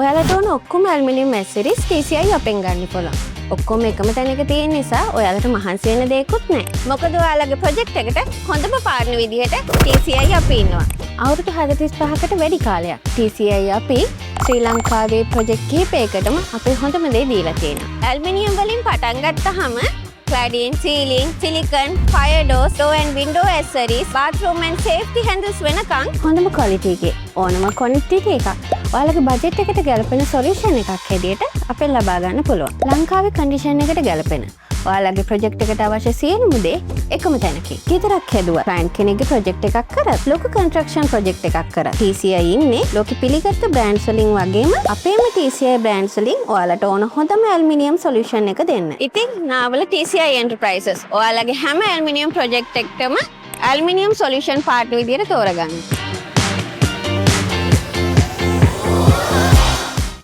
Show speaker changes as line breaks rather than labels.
ඔයාලට ඕන ඔක්කොම ඇල්මිනියම් ඇසරිස් TCI අපෙන් ගන්න පුළුවන්. ඔක්කොම එකම තැනක තියෙන නිසා ඔයාලට මහන්සි වෙන්න දෙයක්වත් නැහැ. මොකද ඔයාලගේ ප්‍රොජෙක්ට් එකට හොඳම පාර්ට්නර් විදිහට TCI අපි ඉන්නවා. අවුරුදු 35කට වැඩි කාලයක් TCI අපි ශ්‍රී ලංකාවේ ප්‍රොජෙක්ට් කිහිපයකටම අපේ හොඳම දේ දීලා තියෙනවා. ඇල්මිනියම් වලින් පටන් ගත්තාම cladding, ceiling, silicon, fire doors, door and window accessories, bathroom and safety handles වෙනකන් හොඳම quality එකේ ඕනම quantity එකක් ඔයාලගේ බජට් එකට ගැලපෙන solution එකක් හැටියට අපෙන් ලබා ගන්න පුළුවන්. ලංකාවේ condition එකට ගැලපෙන ඔයාලගේ project එකට අවශ්‍ය සියලුම දේ එකම තැනකින්. ගෙදරක් හැදුවා, client කෙනෙක්ගේ project එකක් කරත්, ලොකු construction project එකක් කරත් TCI ඉන්නේ ලෝකෙ පිළිගත්ත brands වලින් වගේම අපේම TCI brands වලින් ඔයාලට ඕන හොඳම aluminium solution එක දෙන්න. ඉතින් නාවල TCI Enterprises ඔයාලගේ හැම aluminium project එකකම aluminium solution partner විදියට තෝරගන්න.